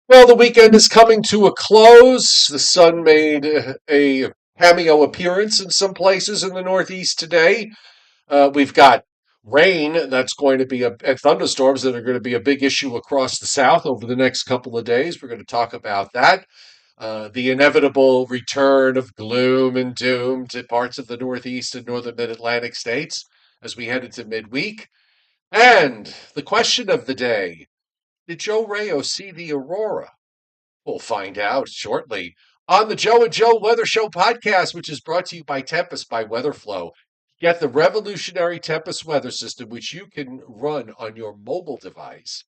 Well, the weekend is coming to a close. The sun made a cameo appearance in some places in the Northeast today. We've got rain that's going to be and thunderstorms that are going to be a big issue across the South over the next couple of days. We're going to talk about that. The inevitable return of gloom and doom to parts of the Northeast and Northern Mid Atlantic states as we head into midweek. And the question of the day: did Joe Rayo see the Aurora? We'll find out shortly on the Joe and Joe Weather Show podcast, which is brought to you by Tempest by Weatherflow. Get the revolutionary Tempest weather system, which you can run on your mobile device,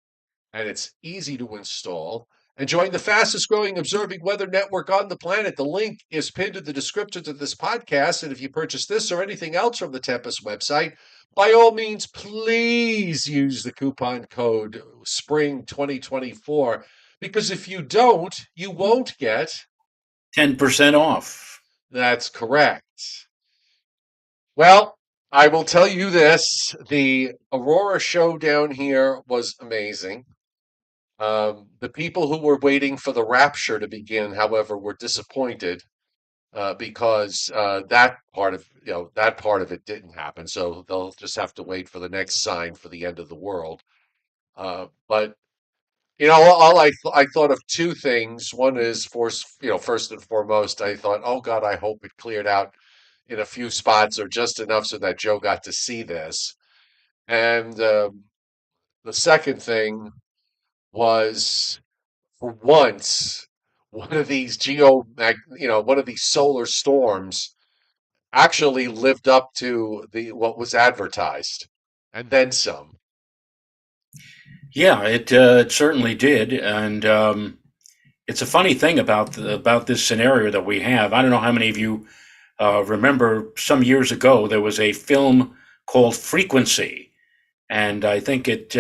and it's easy to install. And join the fastest growing observing weather network on the planet. The link is pinned in the description to this podcast. And if you purchase this or anything else from the Tempest website, by all means, please use the coupon code SPRING 2024, because if you don't, you won't get. 10% off. That's correct. Well, I will tell you this: the Aurora show down here was amazing. The people who were waiting for the rapture to begin, however, were disappointed because that part of it didn't happen. So they'll just have to wait for the next sign for the end of the world. But all I thought of two things. One is, first and foremost, I thought, oh God, I hope it cleared out in a few spots or just enough so that Joe got to see this. And the second thing was, for once, one of these solar storms actually lived up to the what was advertised, and then some. Yeah, it certainly did, and it's a funny thing about this scenario that we have. I don't know how many of you remember some years ago there was a film called Frequency, and I think it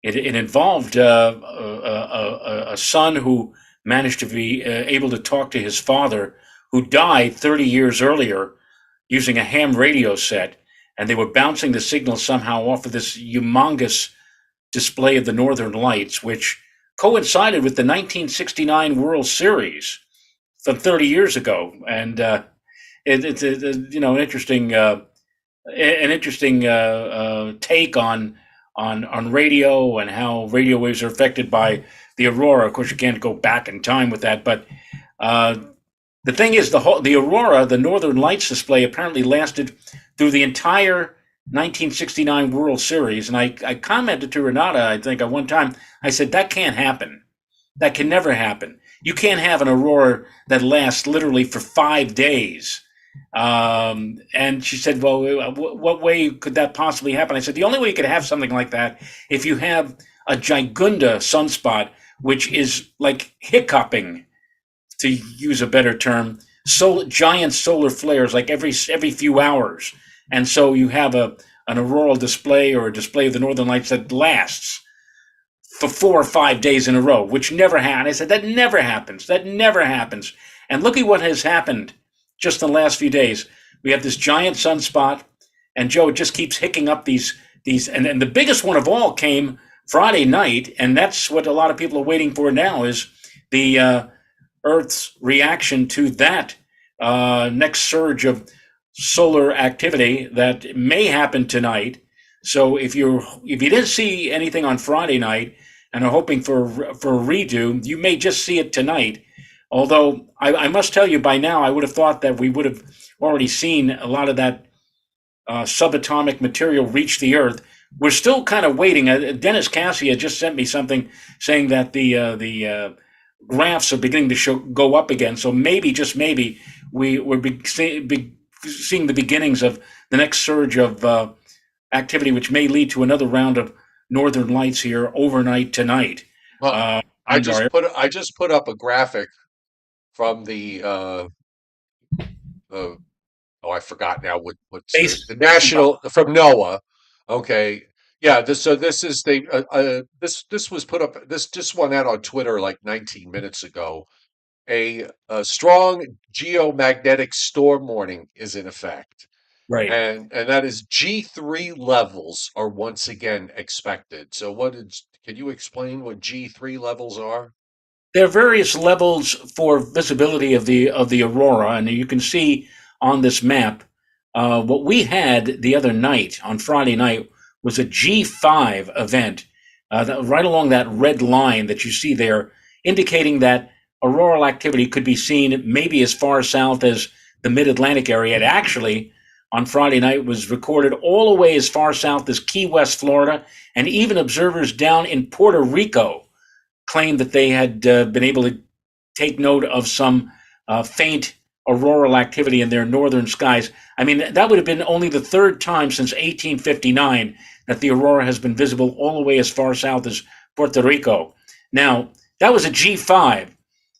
involved a son who managed to be able to talk to his father, who died 30 years earlier using a ham radio set, and they were bouncing the signal somehow off of this humongous display of the Northern Lights, which coincided with the 1969 World Series from 30 years ago, and it's an interesting take on radio and how radio waves are affected by the aurora. Of course, you can't go back in time with that, but uh, the thing is, the aurora, the Northern Lights display, apparently lasted through the entire 1969 World Series. And I commented to Renata, I think, at one time, I said, that can't happen. That can never happen. You can't have an aurora that lasts literally for 5 days. And she said, well, what way could that possibly happen? I said, the only way you could have something like that if you have a gigunda sunspot, which is like hiccuping, to use a better term, giant solar flares like every few hours, and so you have an auroral display or a display of the northern lights that lasts for 4 or 5 days in a row, which never happened. I said that never happens. That never happens. And look at what has happened just in the last few days. We have this giant sunspot, and Joe just keeps hicking up these, and the biggest one of all came Friday night, and that's what a lot of people are waiting for now is the Earth's reaction to that next surge of solar activity that may happen tonight. So if you didn't see anything on Friday night and are hoping for a redo, you may just see it tonight. Although I must tell you, by now I would have thought that we would have already seen a lot of that subatomic material reach the Earth. We're still kind of waiting. Dennis Cassia just sent me something saying that the graphs are beginning to go up again. So maybe, just maybe, we're seeing the beginnings of the next surge of activity, which may lead to another round of northern lights here overnight tonight. Well, I And just our put up a graphic from the uh oh, I forgot now what's base. the national from NOAA. Okay, yeah. This is this was put up. This just went out on Twitter like 19 minutes ago. A strong geomagnetic storm warning is in effect, Right. and that is G3 levels are once again expected. So can you explain what G3 levels are? there are various levels for visibility of the aurora, and you can see on this map. What we had the other night on Friday night was a G5 event, right along that red line that you see there, indicating that auroral activity could be seen maybe as far south as the Mid-Atlantic area. It actually, on Friday night, was recorded all the way as far south as Key West, Florida, and even observers down in Puerto Rico claimed that they had been able to take note of some faint auroral activity in their northern skies. I mean, that would have been only the third time since 1859 that the aurora has been visible all the way as far south as Puerto Rico. Now, that was a G5,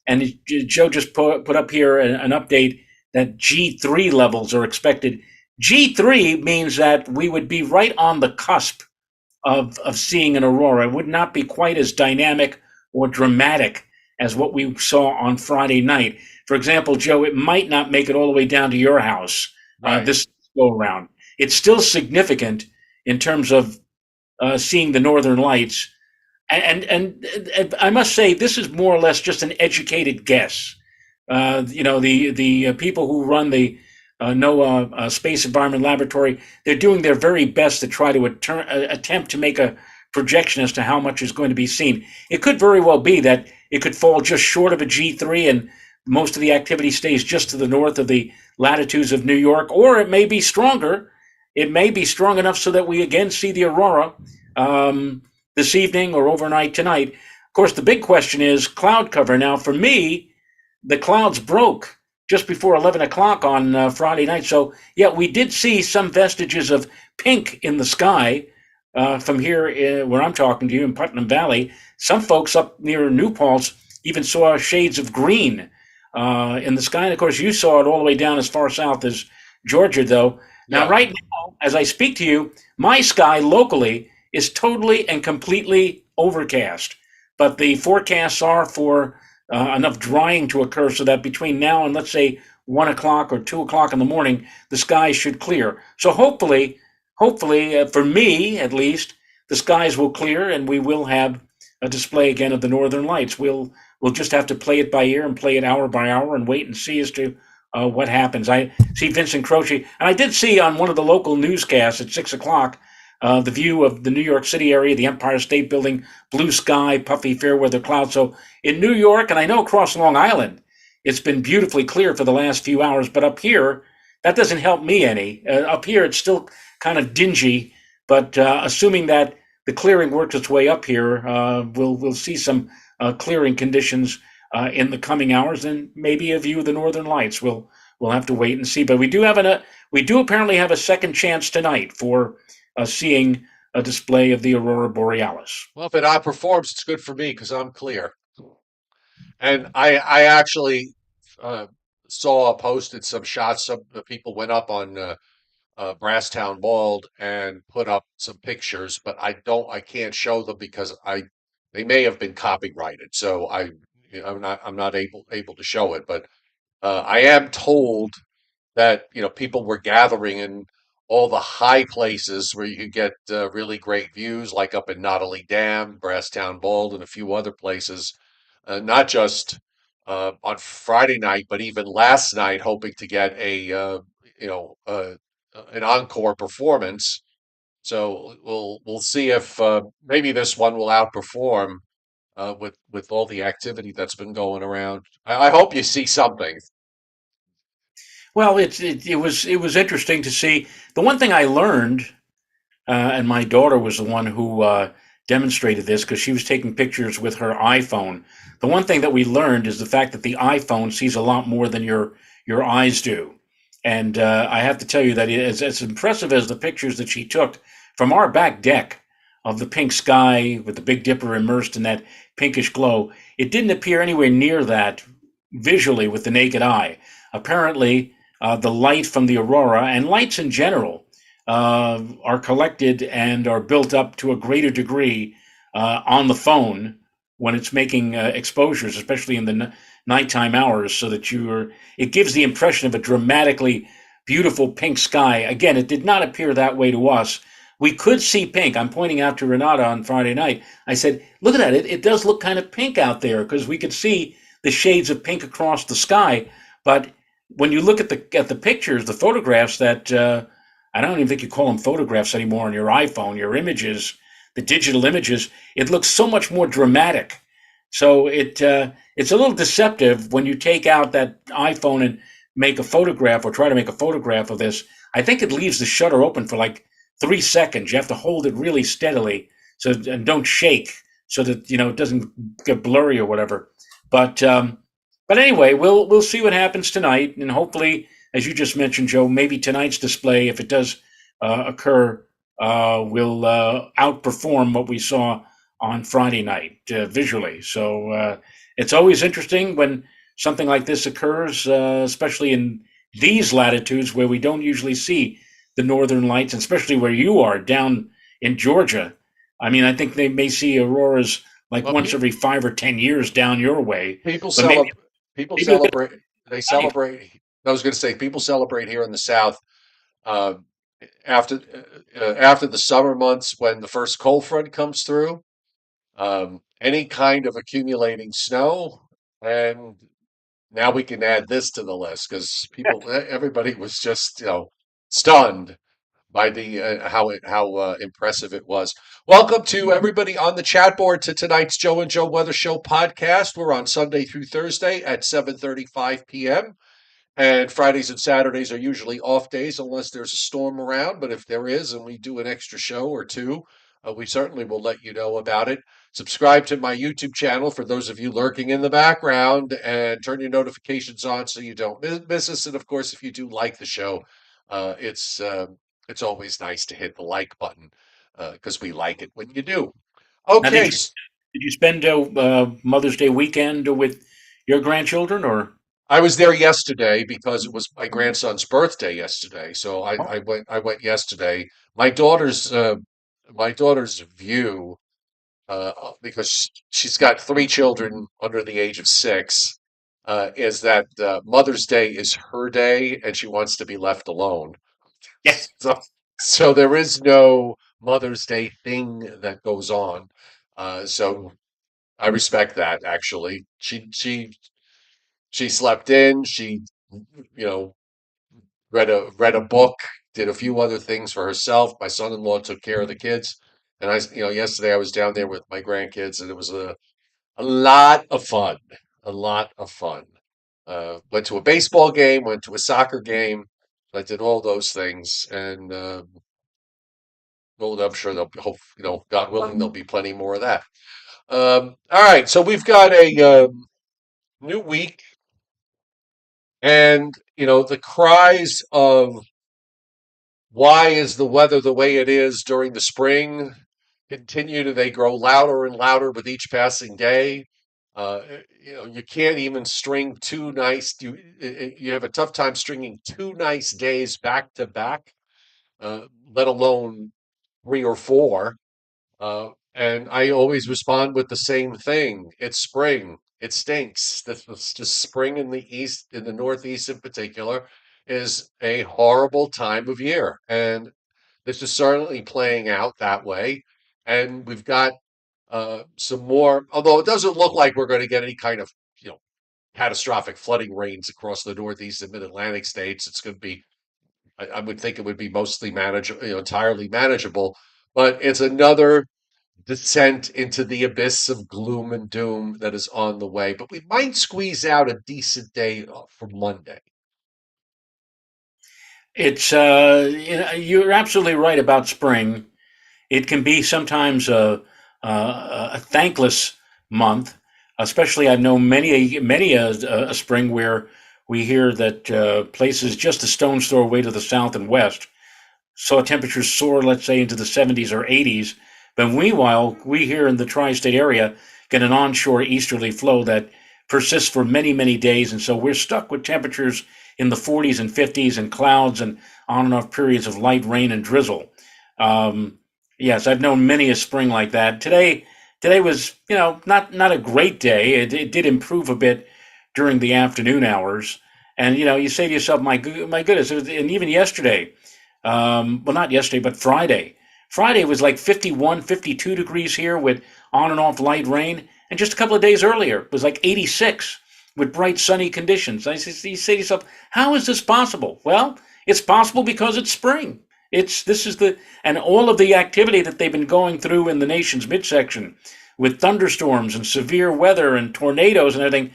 and Joe just put up here an update that G3 levels are expected. G3 means that we would be right on the cusp of seeing an aurora. It would not be quite as dynamic or dramatic as what we saw on Friday night. For example, Joe, it might not make it all the way down to your house Right. this go around. It's still significant in terms of seeing the northern lights. And I must say, this is more or less just an educated guess. The people who run the NOAA Space Environment Laboratory, they're doing their very best to try to attempt to make a projection as to how much is going to be seen. It could very well be that it could fall just short of a G3 and most of the activity stays just to the north of the latitudes of New York, or it may be stronger. It may be strong enough so that we again see the aurora this evening or overnight tonight. Of course, the big question is cloud cover. Now, for me, the clouds broke just before 11 o'clock on Friday night. So, yeah, we did see some vestiges of pink in the sky from here where I'm talking to you in Putnam Valley. Some folks up near New Paltz even saw shades of green in the sky. And, of course, you saw it all the way down as far south as Georgia, though. Now, Yeah. right now, as I speak to you, my sky locally is totally and completely overcast. But the forecasts are for enough drying to occur so that between now and let's say 1 o'clock or 2 o'clock in the morning, the sky should clear. So hopefully, for me at least, the skies will clear and we will have a display again of the northern lights. We'll just have to play it by ear and play it hour by hour and wait and see as to what happens. I see Vincent Croce, and I did see on one of the local newscasts at 6 o'clock the view of the New York City area, the Empire State Building, blue sky, puffy, fair weather clouds. So in New York, and I know across Long Island, it's been beautifully clear for the last few hours. But up here, that doesn't help me any. Up here, it's still kind of dingy. But assuming that the clearing works its way up here, we'll see some clearing conditions in the coming hours, and maybe a view of the northern lights. We'll have to wait and see. But we do apparently have a second chance tonight for seeing a display of the aurora borealis. Well, if it outperforms, it's good for me because I'm clear. And I actually uh, posted some shots. Some people went up on Brasstown Bald and put up some pictures, but I can't show them because they may have been copyrighted. So I'm not able to show it. But I am told that people were gathering in all the high places where you could get really great views, like up in Nottely Dam, Brasstown Bald, and a few other places. Not just on Friday night, but even last night, hoping to get you know uh, an encore performance. So we'll see if maybe this one will outperform with all the activity that's been going around. I hope you see something. Well, it was interesting to see. The one thing I learned, and my daughter was the one who demonstrated this because she was taking pictures with her iPhone. The one thing that we learned is the fact that the iPhone sees a lot more than your eyes do. And I have to tell you that as impressive as the pictures that she took from our back deck of the pink sky with the Big Dipper immersed in that pinkish glow, it didn't appear anywhere near that visually with the naked eye. Apparently, the light from the aurora and lights in general are collected and are built up to a greater degree on the phone when it's making exposures, especially in the nighttime hours, so that it gives the impression of a dramatically beautiful pink sky. Again, it did not appear that way to us, we could see pink. I'm pointing out to Renata on Friday night. I said, look at that. It does look kind of pink out there because we could see the shades of pink across the sky. But when you look at the pictures, the photographs that I don't even think you call them photographs anymore on your iPhone, your images, the digital images, it looks so much more dramatic. So it's a little deceptive when you take out that iPhone and make a photograph or try to make a photograph of this. I think it leaves the shutter open for like 3 seconds. You have to hold it really steadily so and don't shake so that it doesn't get blurry or whatever. But but anyway, we'll see what happens tonight, and hopefully, as you just mentioned, Joe, maybe tonight's display, if it does occur, will outperform what we saw on Friday night visually. So it's always interesting when something like this occurs, especially in these latitudes where we don't usually see the northern lights, especially where you are down in Georgia. I mean, I think they may see auroras like Well, once every 5 or 10 years down your way, people but maybe celebrate. People maybe you'll get celebrate. They it tonight. celebrate. I was going to say people celebrate here in the South uh, after the summer months when the first cold front comes through. Any kind of accumulating snow, and now we can add this to the list because everybody was just stunned by the how impressive it was. Welcome to everybody on the chat board to tonight's Joe and Joe Weather Show podcast. We're on Sunday through Thursday at 7:35 p.m. And Fridays and Saturdays are usually off days unless there's a storm around. But if there is and we do an extra show or two, we certainly will let you know about it. Subscribe to my YouTube channel for those of you lurking in the background and turn your notifications on so you don't miss us. And of course, if you do like the show, uh, it's uh, it's always nice to hit the like button because we like it when you do. Now, Okay, did you spend Mother's Day weekend with your grandchildren or? I was there yesterday because it was my grandson's birthday yesterday. So I, Oh, I went yesterday. My daughter's uh, my daughter's view because she's got three children under the age of 6 is that Mother's Day is her day and she wants to be left alone. yeah. So so there is no Mother's Day thing that goes on. So I respect that actually. She slept in. She, you know, read a book, did a few other things for herself. My son-in-law took care of the kids, and yesterday I was down there with my grandkids, and it was a lot of fun, a lot of fun. Went to a baseball game, went to a soccer game. I did all those things, and well, I'm sure hope, God willing, there'll be plenty more of that. All right, so we've got a new week, and the cries of why is the weather the way it is during the spring continue to they grow louder and louder with each passing day. You can't even string two nice you have a tough time stringing two nice days back to back, let alone three or four. And I always respond with the same thing. It's spring. It stinks. This was just spring in the east, in the Northeast in particular, is a horrible time of year. And this is certainly playing out that way. And we've got some more, although it doesn't look like we're going to get any kind of, catastrophic flooding rains across the Northeast and Mid-Atlantic states. It's going to be, I would think it would be mostly manageable, entirely manageable. But it's another descent into the abyss of gloom and doom that is on the way. But we might squeeze out a decent day for Monday. It's you're absolutely right about spring. It can be sometimes a thankless month, especially I've known many a spring where we hear that places just a stone's throw away to the south and west saw temperatures soar, let's say, into the 70s or 80s. But meanwhile, we here in the tri state area get an onshore easterly flow that persists for many, many days. And so we're stuck with temperatures in the 40s and 50s and clouds and on and off periods of light rain and drizzle. Um, yes, I've known many a spring like that. Today was, not a great day. It did improve a bit during the afternoon hours. And, you say to yourself, my goodness, and even yesterday, well, not yesterday, but Friday. Friday was like 51, 52 degrees here with on and off light rain. And just a couple of days earlier, it was like 86 with bright sunny conditions. You say to yourself, how is this possible? Well, it's possible because it's spring. This is the and all of the activity that they've been going through in the nation's midsection with thunderstorms and severe weather and tornadoes and everything.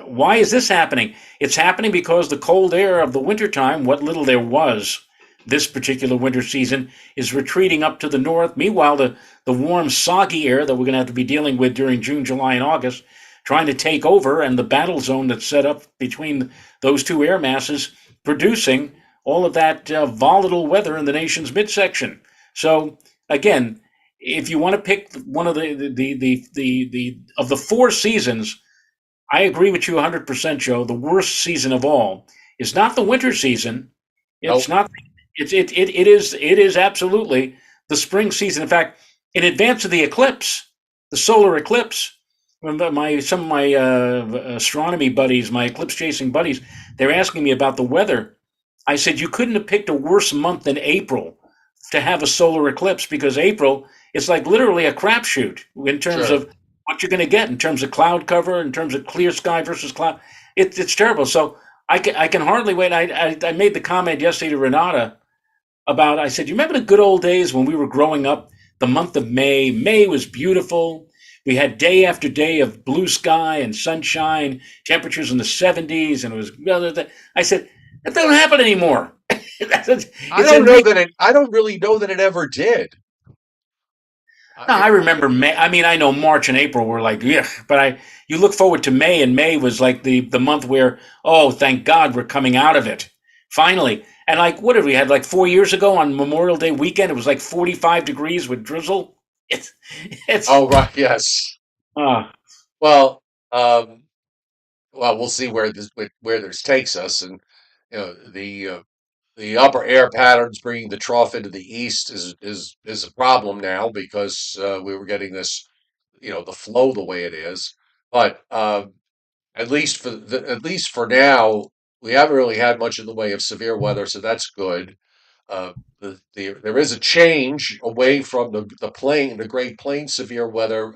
Why is this happening? It's happening because the cold air of the wintertime, what little there was this particular winter season, is retreating up to the north. Meanwhile, the warm, soggy air that we're going to have to be dealing with during June, July, and August, trying to take over, and the battle zone that's set up between those two air masses, producing all of that volatile weather in the nation's midsection. So again, if you want to pick one of the of the four seasons, I agree with you 100%, Joe. The worst season of all is not the winter season. It's Nope. not. It is absolutely the spring season. In fact, in advance of the eclipse, the solar eclipse, some of my astronomy buddies, my eclipse chasing buddies, they're asking me about the weather. I said you couldn't have picked a worse month than April to have a solar eclipse, because April is like literally a crapshoot in terms Sure. of what you're going to get in terms of cloud cover, in terms of clear sky versus cloud. It's terrible. So I can hardly wait. I made the comment yesterday to Renata about, I said, you remember the good old days when we were growing up, the month of May? May was beautiful. We had day after day of blue sky and sunshine, temperatures in the 70s, and it was. I said, that doesn't happen anymore. It's in May. I don't really know that it ever did. No, I It, remember May. I mean, I know March and April were like, yeah, but you look forward to May, and May was like the month where, oh, thank God we're coming out of it finally. And like, what did we had like 4 years ago on Memorial Day weekend? It was like 45 degrees with drizzle. It's it's oh, right. Yes. uh, Well, um, we'll see where this takes us, and the upper air patterns bringing the trough into the east is a problem now because we were getting this, the flow the way it is. But at least for now, we haven't really had much in the way of severe weather, so that's good. Uh, there is a change away from the Great Plains severe weather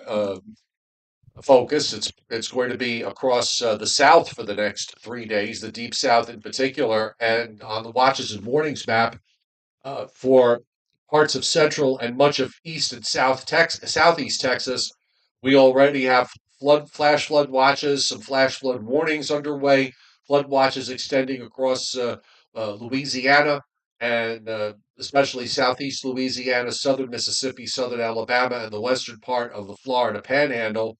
focus. It's going to be across the south for the next 3 days, the deep south in particular, and on the watches and warnings map for parts of central and much of east and southeast Texas. We already have flash flood watches, some flash flood warnings underway, flood watches extending across Louisiana and especially southeast Louisiana, southern Mississippi, southern Alabama, and the western part of the Florida Panhandle.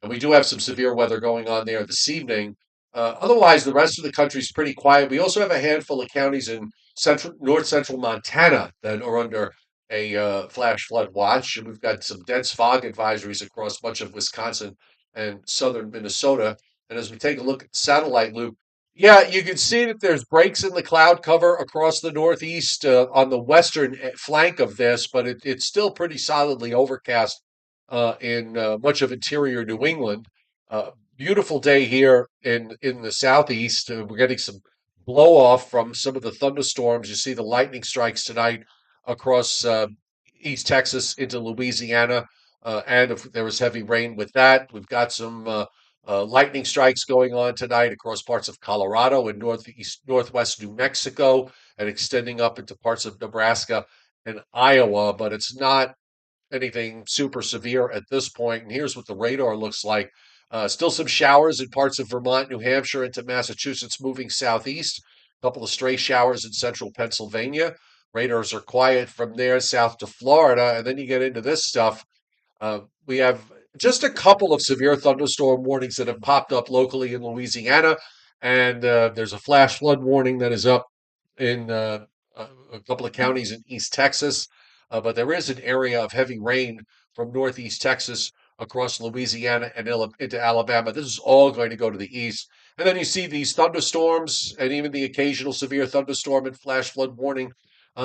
And we do have some severe weather going on there this evening. Otherwise, the rest of the country is pretty quiet. We also have a handful of counties in north central Montana that are under a flash flood watch. And we've got some dense fog advisories across much of Wisconsin and southern Minnesota. And as we take a look at the satellite loop, yeah, you can see that there's breaks in the cloud cover across the northeast on the western flank of this, but it's still pretty solidly overcast in much of interior New England. Beautiful day here in the southeast. We're getting some blow off from some of the thunderstorms. You see the lightning strikes tonight across East Texas into Louisiana, and if there was heavy rain with that. We've got some lightning strikes going on tonight across parts of Colorado and northwest New Mexico, and extending up into parts of Nebraska and Iowa. But it's not anything super severe at this point. And here's what the radar looks like. Still some showers in parts of Vermont, New Hampshire, into Massachusetts, moving southeast. A couple of stray showers in central Pennsylvania. Radars are quiet from there south to Florida. And then you get into this stuff. We have just a couple of severe thunderstorm warnings that have popped up locally in Louisiana. And there's a flash flood warning that is up in a couple of counties in East Texas. But there is an area of heavy rain from northeast Texas across Louisiana and into Alabama. This is all going to go to the east. And then you see these thunderstorms and even the occasional severe thunderstorm and flash flood warning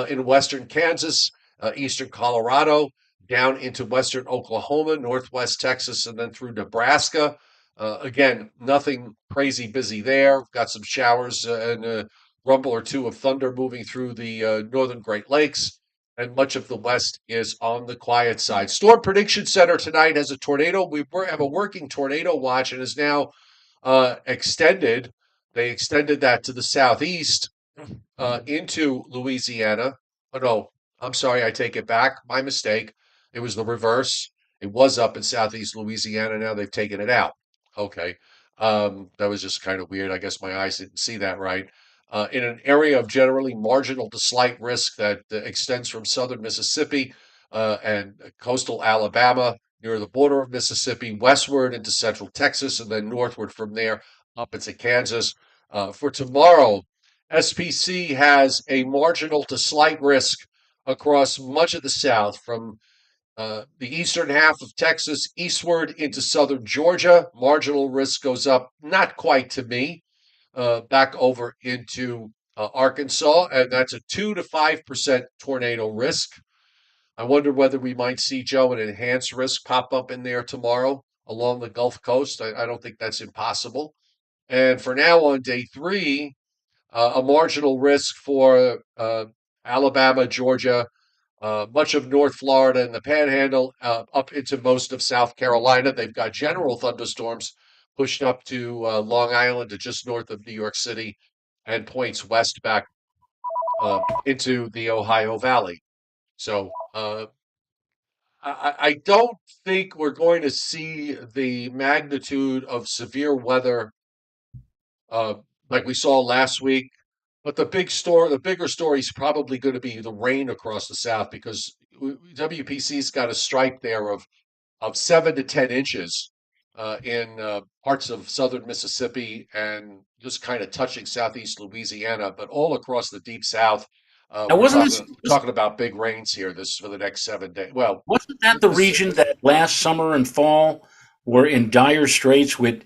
in western Kansas, eastern Colorado, down into western Oklahoma, northwest Texas, and then through Nebraska. Again, nothing crazy busy there. Got some showers and rumble or two of thunder moving through the northern Great Lakes. and much of the west is on the quiet side. Storm Prediction Center tonight has a tornado. Have a working tornado watch and is now extended. They extended that to the southeast into Louisiana. Oh, no, I'm sorry, I take it back. My mistake. It was the reverse. It was up in southeast Louisiana. Now they've taken it out. Okay. That was just kind of weird. I guess my eyes didn't see that right. In an area of generally marginal to slight risk that extends from southern Mississippi and coastal Alabama near the border of Mississippi, westward into central Texas, and then northward from there up into Kansas. For tomorrow, SPC has a marginal to slight risk across much of the South, from the eastern half of Texas eastward into southern Georgia. Marginal risk goes up, not quite to me, back over into Arkansas, and that's a 2 to 5% tornado risk. I wonder whether we might see, Joe, an enhanced risk pop up in there tomorrow along the Gulf Coast. I don't think that's impossible. And for now, on day three, a marginal risk for Alabama, Georgia, much of North Florida and the Panhandle, up into most of South Carolina. They've got general thunderstorms pushed up to Long Island to just north of New York City and points west back into the Ohio Valley. So I don't think we're going to see the magnitude of severe weather uh, like we saw last week. But the bigger story is probably going to be the rain across the South, because WPC's got a stripe there of 7 to 10 inches in parts of southern Mississippi and just kind of touching southeast Louisiana, but all across the deep South. Now, We're wasn't talking about big rains here this for the next 7 days. Well, wasn't that the this region that last summer and fall were in dire straits with,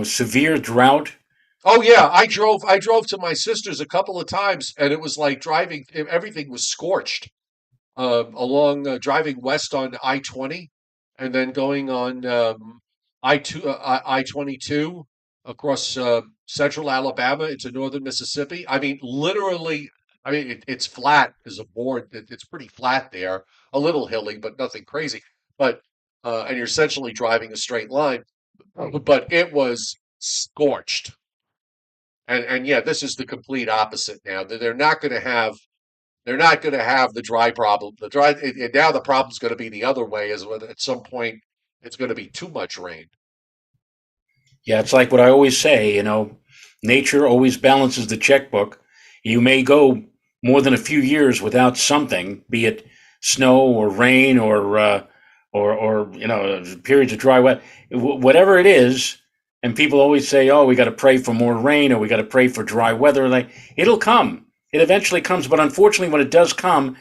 severe drought? Oh yeah, I drove to my sister's a couple of times, and it was like driving. Everything was scorched along driving west on I-20, and then going on I-22 across central Alabama into northern Mississippi. I mean, literally. I mean, it's flat as a board. It's pretty flat there, a little hilly, but nothing crazy. But and you're essentially driving a straight line, but it was scorched. And yeah, this is the complete opposite now. They're not going to have the dry problem. Now the problem's going to be the other way, is whether at some point it's going to be too much rain. Yeah, it's like what I always say, nature always balances the checkbook. You may go more than a few years without something, be it snow or rain or periods of dry wet, whatever it is. And people always say, "Oh, we got to pray for more rain, or we got to pray for dry weather." Like, it'll come. It eventually comes, but unfortunately, when it does come,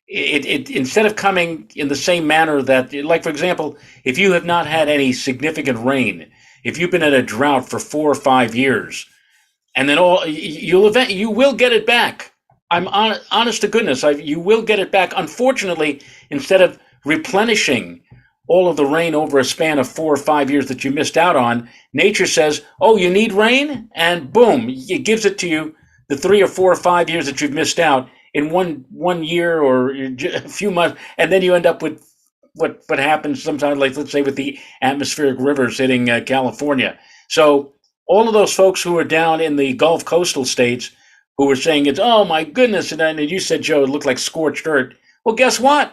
it instead of coming in the same manner that, like, for example, if you have not had any significant rain, if you've been at a drought for 4 or 5 years, and then you will get it back. Honest to goodness, you will get it back. Unfortunately, instead of replenishing all of the rain over a span of 4 or 5 years that you missed out on, nature says, "Oh, you need rain," and boom, it gives it to you the 3 or 4 or 5 years that you've missed out in one year or a few months, and then you end up with what happens sometimes, like, let's say, with the atmospheric rivers hitting California. So all of those folks who are down in the Gulf coastal states who were saying it's, oh my goodness, and then you said, Joe, it looked like scorched earth. Well, guess what?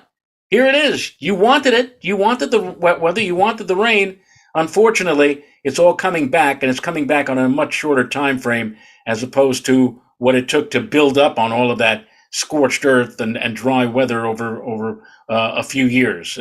Here it is. You wanted it. You wanted the wet weather. You wanted the rain. Unfortunately, it's all coming back, and it's coming back on a much shorter time frame as opposed to what it took to build up on all of that scorched earth and dry weather over a few years.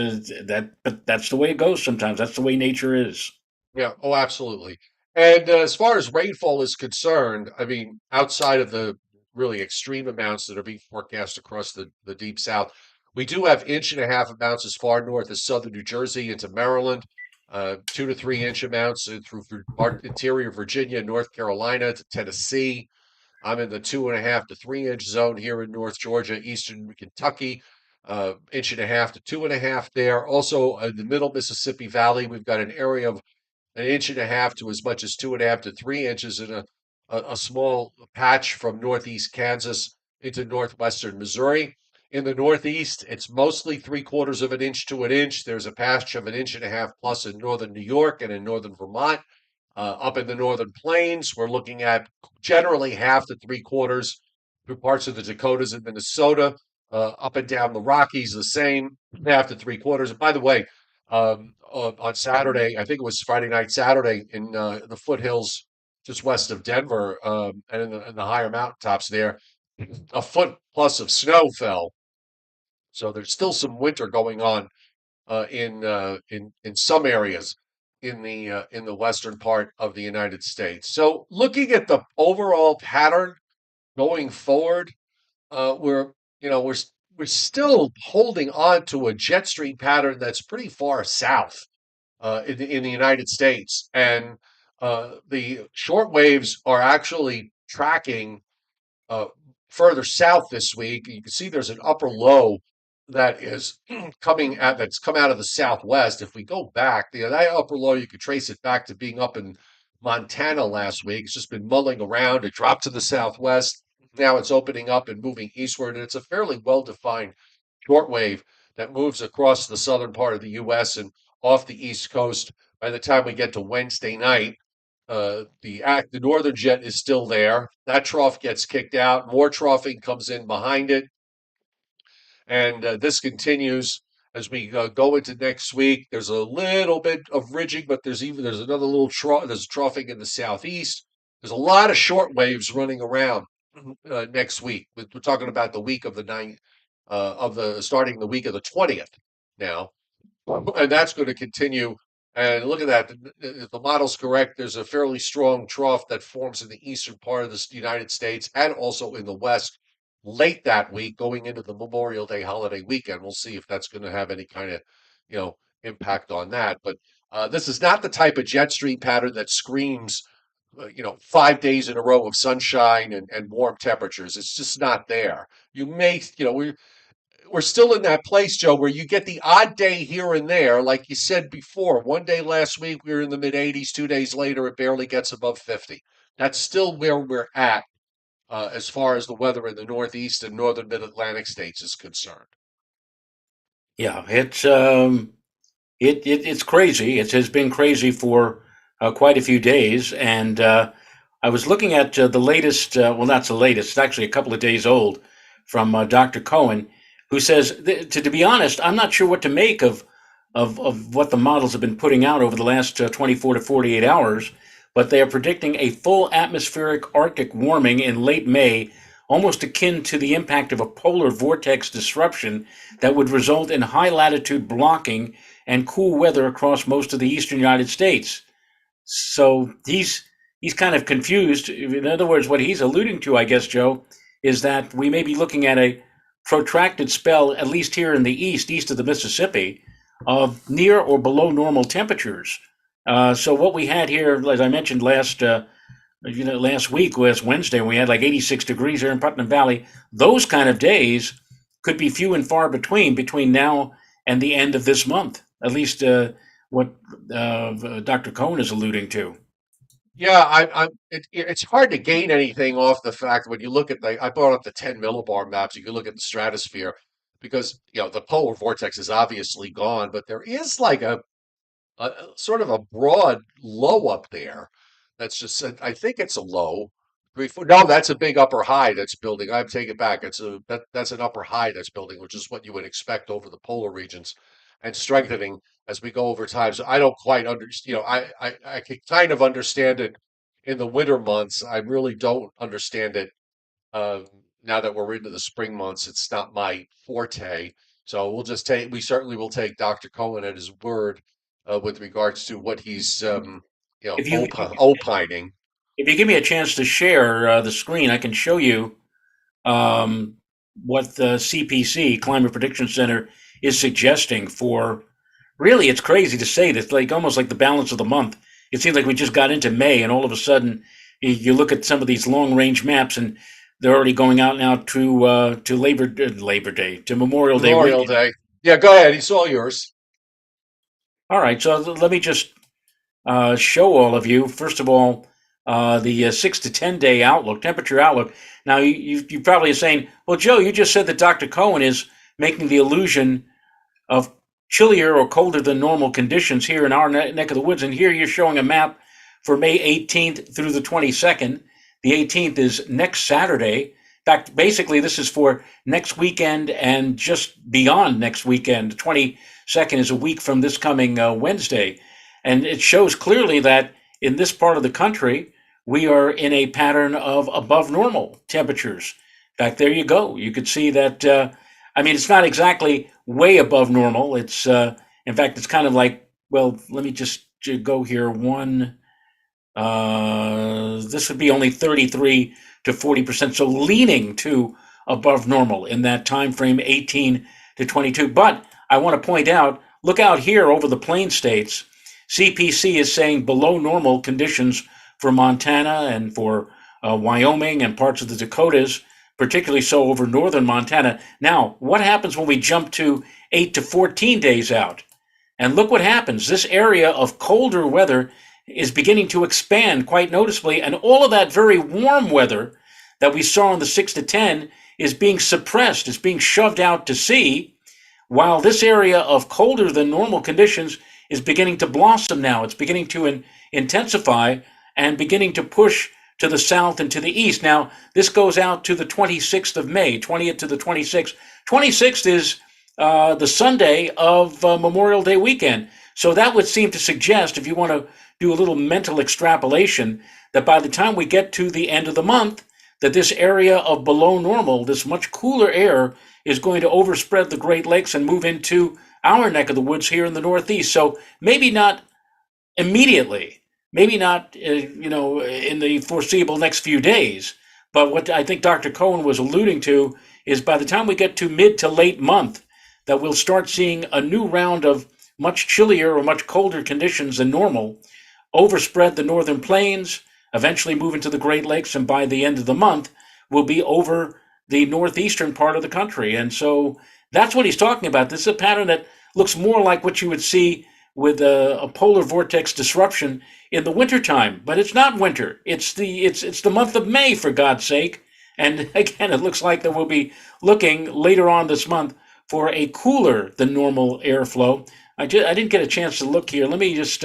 But that's the way it goes sometimes. That's the way nature is. Yeah, oh, absolutely. And as far as rainfall is concerned, I mean, outside of the really extreme amounts that are being forecast across the deep south, we do have inch-and-a-half amounts as far north as southern New Jersey into Maryland, 2 to 3 inch amounts through our interior Virginia, North Carolina to Tennessee. I'm in the 2.5 to 3 inch zone here in North Georgia, Eastern Kentucky, inch-and-a-half to 2.5 there. Also, in the middle Mississippi Valley, we've got an area of an inch-and-a-half to as much as 2.5 to 3 inches in a small patch from northeast Kansas into northwestern Missouri. In the Northeast, it's mostly 3/4 of an inch to an inch. There's a patch of an inch and a half plus in northern New York and in northern Vermont. Up in the northern plains, we're looking at generally half to 3/4 through parts of the Dakotas and Minnesota. Up and down the Rockies, the same, half to 3/4. And by the way, on Saturday, I think it was Friday night, Saturday, in the foothills just west of Denver, and in the higher mountaintops there, a foot plus of snow fell. So there's still some winter going on in some areas in the western part of the United States. So looking at the overall pattern going forward, we're you know we're still holding on to a jet stream pattern that's pretty far south in the United States, and the short waves are actually tracking uh, further south this week. You can see there's an upper low that is that's come out of the southwest. If we go back, that upper low, you could trace it back to being up in Montana last week. It's just been mulling around. It dropped to the southwest. Now it's opening up and moving eastward, and it's a fairly well-defined shortwave that moves across the southern part of the U.S. and off the east coast. By the time we get to Wednesday night, the northern jet is still there. That trough gets kicked out. More troughing comes in behind it, and this continues as we go into next week. There's a little bit of ridging, but there's another little trough. There's troughing in the southeast. There's a lot of short waves running around next week. We're talking about the week of the ninth, of the starting the week of the 20th now, and that's going to continue. And look at that. If the model's correct, there's a fairly strong trough that forms in the eastern part of the United States and also in the west late that week, going into the Memorial Day holiday weekend. We'll see if that's going to have any kind of, you know, impact on that. But this is not the type of jet stream pattern that screams, 5 days in a row of sunshine and warm temperatures. It's just not there. We're still in that place, Joe, where you get the odd day here and there, like you said before. One day last week we were in the mid 80s. 2 days later, it barely gets above 50. That's still where we're at as far as the weather in the Northeast and northern Mid Atlantic states is concerned. Yeah, it's crazy. It has been crazy for quite a few days, and I was looking at the latest. Well, not the latest. It's actually a couple of days old from Dr. Cohen, who says, to be honest, I'm not sure what to make of what the models have been putting out over the last 24 to 48 hours, but they are predicting a full atmospheric Arctic warming in late May, almost akin to the impact of a polar vortex disruption that would result in high latitude blocking and cool weather across most of the eastern United States. So he's kind of confused. In other words, what he's alluding to, I guess, Joe, is that we may be looking at a protracted spell, at least here in the east of the Mississippi, of near or below normal temperatures. So what we had here, as I mentioned last week, last Wednesday, we had like 86 degrees here in Putnam Valley. Those kind of days could be few and far between now and the end of this month. At least what Dr. Cohen is alluding to. Yeah, it's hard to gain anything off the fact when you look at I brought up the 10 millibar maps. You can look at the stratosphere because the polar vortex is obviously gone, but there is like a sort of a broad low up there. That's just I think it's a low. No, that's a big upper high that's building. I take it back. That's an upper high that's building, which is what you would expect over the polar regions, and strengthening as we go over time. So I don't quite understand. I can kind of understand it in the winter months. I really don't understand it uh, now that we're into the spring months. It's not my forte. So we certainly will take Dr. Cohen at his word with regards to what he's If you opining. if you give me a chance to share the screen, I can show you um, what the CPC Climate Prediction Center is suggesting for. Really, it's crazy to say this, like almost like the balance of the month. It seems like we just got into May, and all of a sudden, you look at some of these long range maps, and they're already going out now to Labor Day, to Memorial Day Memorial weekend. Day. Yeah, go ahead. It's all yours. All right, so let me just show all of you, first of all, the 6 to 10 day outlook, temperature outlook. Now, you probably are saying, well, Joe, you just said that Dr. Cohen is making the illusion of chillier or colder than normal conditions here in our neck of the woods. And here you're showing a map for May 18th through the 22nd. The 18th is next Saturday. In fact, basically, this is for next weekend and just beyond next weekend. The 22nd is a week from this coming Wednesday. And it shows clearly that in this part of the country, we are in a pattern of above normal temperatures. In fact, there you go. You could see that. I mean, it's not exactly way above normal. It's, in fact, it's kind of like, well, let me just go here. This would be only 33 to 40%, so leaning to above normal in that time frame, 18 to 22. But I want to point out, look out here over the plain states. CPC is saying below normal conditions for Montana and for Wyoming and parts of the Dakotas, particularly so over northern Montana. Now, what happens when we jump to 8 to 14 days out? And look what happens. This area of colder weather is beginning to expand quite noticeably, and all of that very warm weather that we saw in the 6 to 10 is being suppressed, is being shoved out to sea, while this area of colder than normal conditions is beginning to blossom now. It's beginning to intensify and beginning to push to the south and to the east. Now, this goes out to the 26th of May, 20th to the 26th. 26th is the Sunday of Memorial Day weekend. So that would seem to suggest, if you want to do a little mental extrapolation, that by the time we get to the end of the month, that this area of below normal, this much cooler air, is going to overspread the Great Lakes and move into our neck of the woods here in the Northeast. So maybe not immediately, maybe not, in the foreseeable next few days. But what I think Dr. Cohen was alluding to is by the time we get to mid to late month, that we'll start seeing a new round of much chillier or much colder conditions than normal overspread the northern plains, eventually move into the Great Lakes, and by the end of the month, will be over the northeastern part of the country. And so that's what he's talking about. This is a pattern that looks more like what you would see with a polar vortex disruption in the wintertime. But it's not winter. It's the month of May, for God's sake. And again, it looks like that we'll be looking later on this month for a cooler than normal airflow. I didn't get a chance to look here. Let me just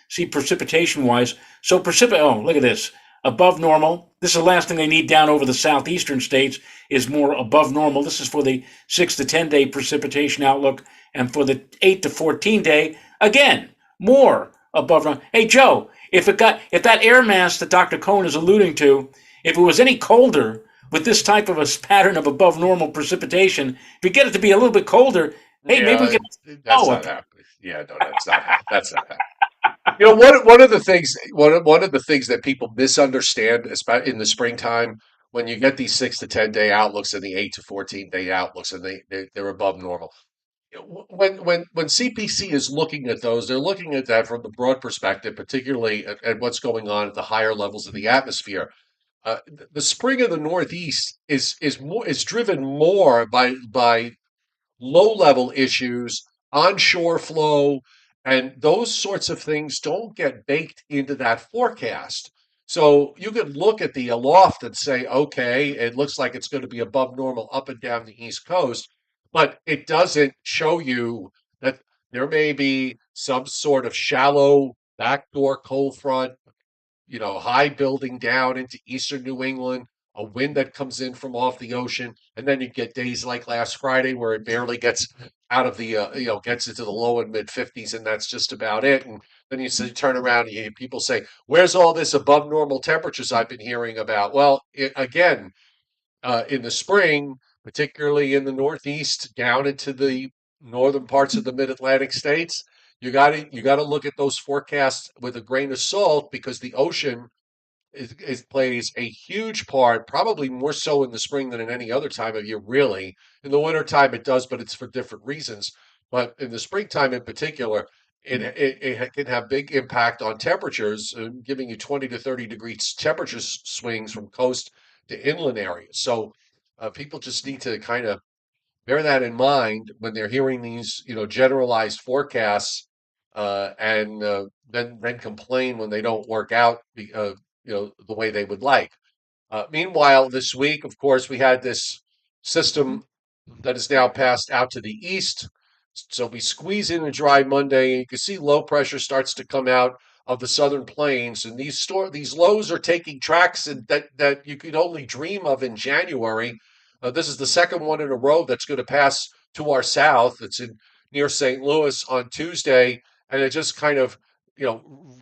see precipitation wise. So oh, look at this. Above normal. This is the last thing they need down over the southeastern states is more above normal. This is for the 6 to 10 day precipitation outlook. And for the 8 to 14 day, again, more above normal. Hey, Joe, if that air mass that Dr. Cohen is alluding to, if it was any colder with this type of a pattern of above normal precipitation, if we get it to be a little bit colder, hey, maybe we Yeah, can. that's Oh, not happening. Yeah, no, that's not happening. You know, one of the things that people misunderstand, especially in the springtime, when you get these 6 to 10 day outlooks and the 8 to 14 day outlooks, and they're above normal. When CPC is looking at those, they're looking at that from the broad perspective, particularly at what's going on at the higher levels of the atmosphere. The spring of the Northeast is driven more by low level issues, onshore flow, and those sorts of things don't get baked into that forecast. So you could look at the aloft and say, okay, it looks like it's going to be above normal up and down the East Coast, but it doesn't show you that there may be some sort of shallow backdoor cold front, high building down into eastern New England, a wind that comes in from off the ocean, and then you get days like last Friday where it barely gets out of the, gets into the low and mid 50s, and that's just about it. And then turn around and you hear people say, "Where's all this above normal temperatures I've been hearing about?" Well, again, in the spring, particularly in the Northeast, down into the northern parts of the Mid-Atlantic states, you got to look at those forecasts with a grain of salt because the ocean plays a huge part, probably more so in the spring than in any other time of year, really. In the wintertime, it does, but it's for different reasons. But in the springtime in particular, it can have big impact on temperatures, giving you 20 to 30 degrees temperature swings from coast to inland areas. So people just need to kind of bear that in mind when they're hearing these, generalized forecasts, and then complain when they don't work out, the way they would like. Meanwhile, this week, of course, we had this system that is now passed out to the east. So we squeeze in a dry Monday, and you can see low pressure starts to come out of the southern plains, and these lows are taking tracks that you could only dream of in January. This is the second one in a row that's going to pass to our south. It's in near St. Louis on Tuesday, and it just kind of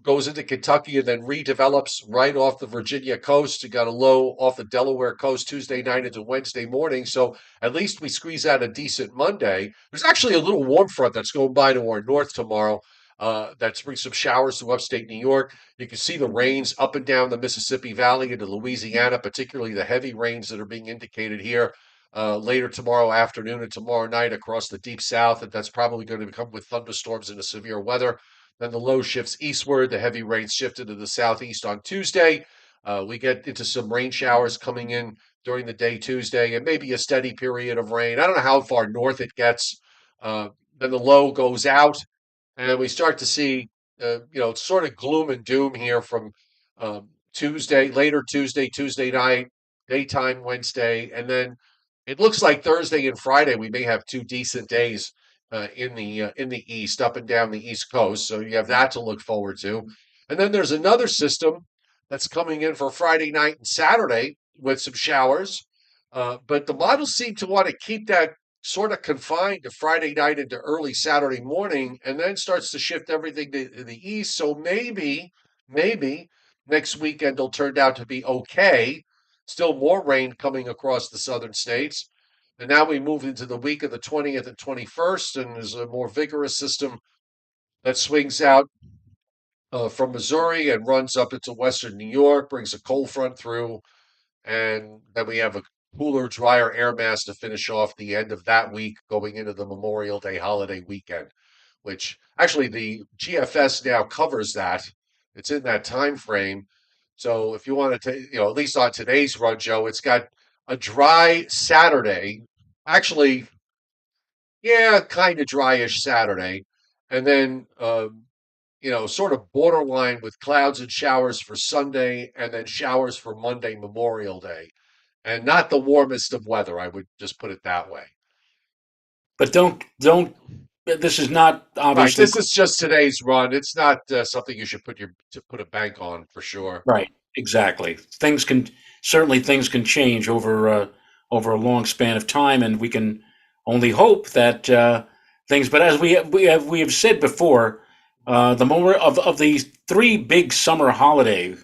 goes into Kentucky and then redevelops right off the Virginia coast. You got a low off the Delaware coast Tuesday night into Wednesday morning. So at least we squeeze out a decent Monday. There's actually a little warm front that's going by to our north tomorrow. That brings some showers to upstate New York. You can see the rains up and down the Mississippi Valley into Louisiana, particularly the heavy rains that are being indicated here later tomorrow afternoon and tomorrow night across the deep south. And that's probably going to come with thunderstorms into severe weather. Then the low shifts eastward. The heavy rains shift into the southeast on Tuesday. We get into some rain showers coming in during the day Tuesday, and maybe a steady period of rain. I don't know how far north it gets. Then the low goes out, and we start to see, sort of gloom and doom here from Tuesday, later Tuesday, Tuesday night, daytime Wednesday, and then it looks like Thursday and Friday we may have two decent days in the east, up and down the east coast. So you have that to look forward to, and then there's another system that's coming in for Friday night and Saturday with some showers. But the models seem to want to keep that sort of confined to Friday night into early Saturday morning, and then starts to shift everything to the east. So maybe next weekend will turn out to be okay. Still more rain coming across the southern states. And now we move into the week of the 20th and 21st, and there's a more vigorous system that swings out from Missouri and runs up into western New York, brings a cold front through, and then we have a cooler, drier air mass to finish off the end of that week, going into the Memorial Day holiday weekend, which actually the GFS now covers that. It's in that time frame. So if you want to, at least on today's run, Joe, it's got a dry Saturday. Actually, yeah, kind of dryish Saturday, and then sort of borderline with clouds and showers for Sunday, and then showers for Monday, Memorial Day, and not the warmest of weather. I would just put it that way. But don't. This is not Right. obviously This is just today's run. It's not something you should put a bank on for sure. right. Exactly. Things can change over a long span of time, and we can only hope that things. But as we have said before, the more of the three big summer holiday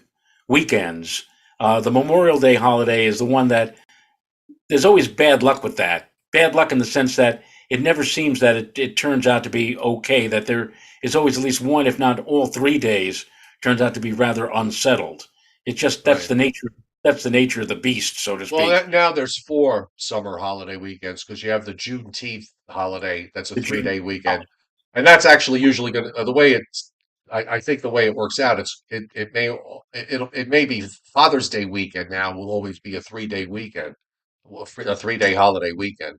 weekends, the Memorial Day holiday is the one that there's always bad luck with that. Bad luck in the sense that it never seems that it turns out to be okay. That there is always at least one, if not all 3 days, turns out to be rather unsettled. It's just Right. that's the nature of the beast, so to Well, speak. now there's four summer holiday weekends because you have the Juneteenth holiday. That's a The June. 3 day weekend, and that's actually usually going to the way it's. I think the way it works out, it may be Father's Day weekend now will always be a 3 day weekend, a 3 day holiday weekend,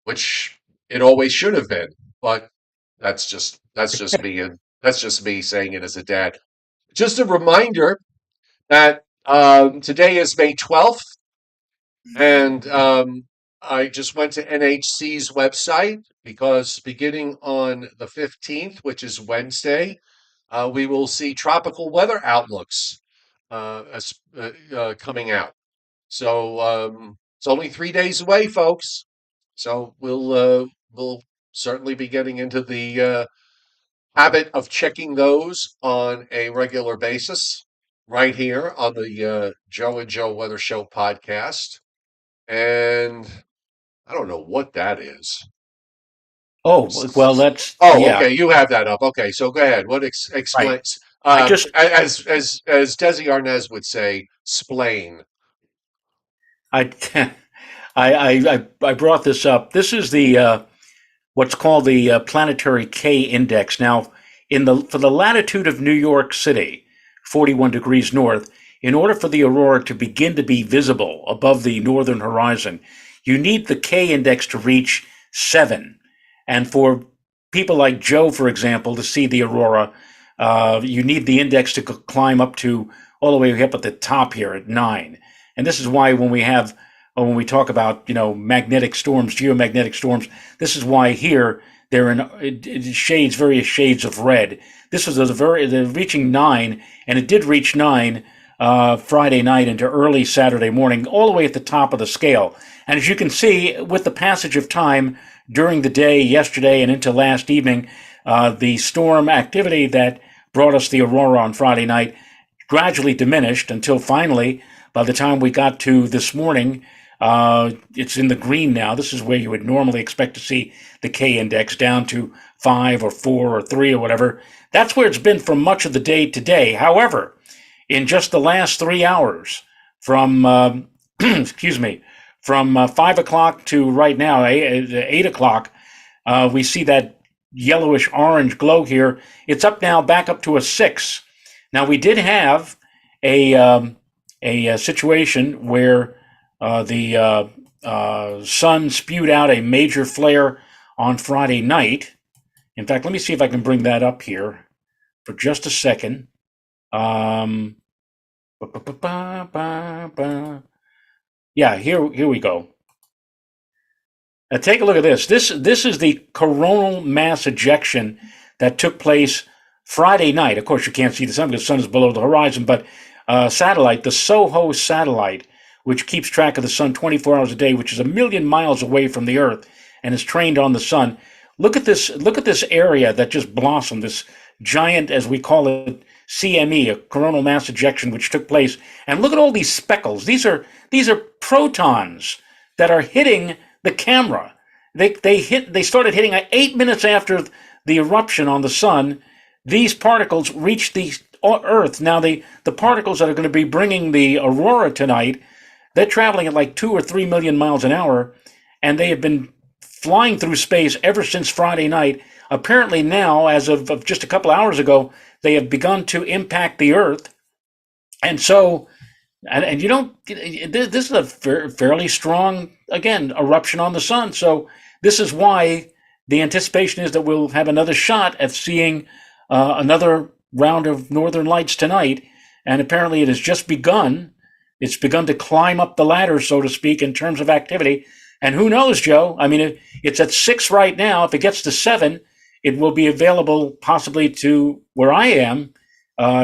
which it always should have been. But that's just me, and that's just me saying it as a dad. Just a reminder that today is May 12th. And I just went to NHC's website because beginning on the 15th, which is Wednesday, we will see tropical weather outlooks coming out. So it's only 3 days away, folks. So we'll certainly be getting into the habit of checking those on a regular basis right here on the Joe and Joe Weather Show podcast. And I don't know what that is. Oh well, that's Oh, yeah. okay, you have that up. Okay, so go ahead. What Right. explains? I just As Desi Arnaz would say, splain. I I brought this up. This is the what's called the planetary K index. Now, in the for the latitude of New York City, 41 degrees north, in order for the aurora to begin to be visible above the northern horizon, you need the K index to reach 7. And for people like Joe, for example, to see the aurora, you need the index to climb up to all the way up at the top here at 9. And this is why when we talk about magnetic storms, geomagnetic storms, this is why here they're in shades, various shades of red. This was they're reaching 9, and it did reach 9 Friday night into early Saturday morning, all the way at the top of the scale. And as you can see, with the passage of time during the day, yesterday, and into last evening, the storm activity that brought us the Aurora on Friday night gradually diminished until finally, by the time we got to this morning, it's in the green now. This is where you would normally expect to see the K index down to 5 or 4 or 3 or whatever. That's where it's been for much of the day today. However, in just the last 3 hours, from excuse me, from 5 o'clock to right now, 8 o'clock, we see that yellowish orange glow here. It's up now, back up to a 6. Now, we did have a situation where the sun spewed out a major flare on Friday night. In fact, let me see if I can bring that up here for just a second. Yeah, here we go. Now take a look at this. This is the coronal mass ejection that took place Friday night. Of course, you can't see the sun because the sun is below the horizon, but satellite, the SOHO satellite, which keeps track of the sun 24 hours a day, which is 1,000,000 miles away from the Earth and is trained on the sun. Look at this area that just blossomed, this giant, as we call it, CME, a coronal mass ejection, which took place. And look at all these speckles. These are protons that are hitting the camera. They started hitting 8 minutes after the eruption on the sun. These particles reached the Earth. Now the particles that are going to be bringing the Aurora tonight, they're traveling at like 2 or 3 million miles an hour, and they have been flying through space ever since Friday night. Apparently now, as of just a couple hours ago, they have begun to impact the Earth. And so, and you don't, this is a fairly strong, again, eruption on the sun. So this is why the anticipation is that we'll have another shot at seeing another round of northern lights tonight. And apparently it has just begun. It's begun to climb up the ladder, so to speak, in terms of activity. And who knows, Joe? I mean, it's at 6 right now. If it gets to 7, it will be available possibly to where I am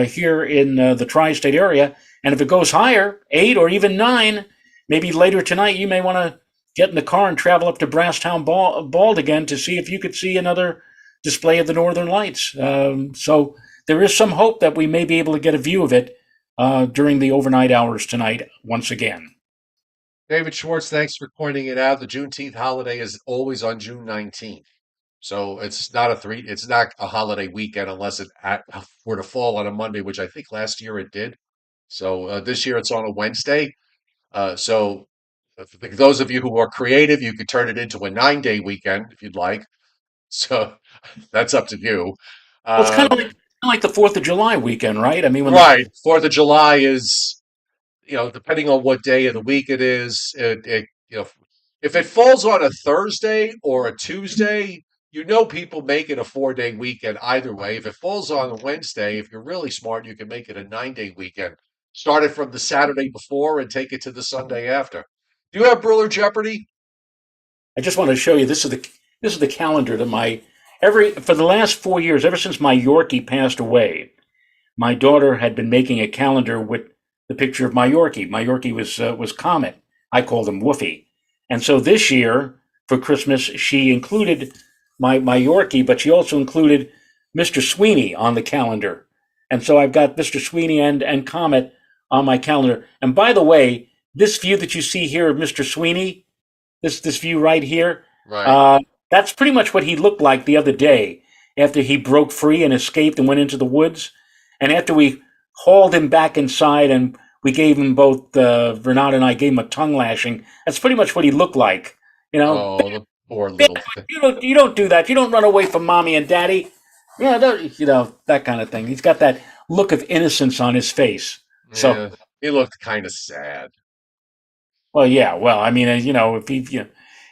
here in the tri-state area. And if it goes higher, 8 or even 9, maybe later tonight, you may want to get in the car and travel up to Brasstown Bald again to see if you could see another display of the Northern Lights. So there is some hope that we may be able to get a view of it during the overnight hours tonight once again. David Schwartz, thanks for pointing it out. The Juneteenth holiday is always on June 19th. So it's not a holiday weekend unless it were to fall on a Monday, which I think last year it did. So this year it's on a Wednesday. So for those of you who are creative, you could turn it into a 9-day weekend if you'd like. So that's up to you. Well, it's kind Um, of like the 4th of July weekend, right? I mean, when right. 4th of July is, depending on what day of the week it is, if it falls on a Thursday or a Tuesday, people make it a 4-day weekend either way. If it falls on a Wednesday, if you're really smart, you can make it a 9-day weekend. Start it from the Saturday before and take it to the Sunday after. Do you have Briller Jeopardy? I just want to show you this is the calendar that for the last 4 years, ever since my Yorkie passed away, my daughter had been making a calendar with the picture of my Yorkie. My Yorkie was Comet. I called him Woofy. And so this year for Christmas, she included my Yorkie, but she also included Mr. Sweeney on the calendar. And so I've got Mr. Sweeney and Comet on my calendar. And by the way, this view that you see here of Mr. Sweeney, this view right here, Right. that's pretty much what he looked like the other day after he broke free and escaped and went into the woods. And after we hauled him back inside and we gave him both, Renata and I gave him a tongue lashing, that's pretty much what he looked like. You know, Oh, the poor little thing. you don't do that. You don't run away from mommy and daddy. That kind of thing. He's got that look of innocence on his face. So, Yeah, he looked kind of sad. well, yeah. Well, I mean, if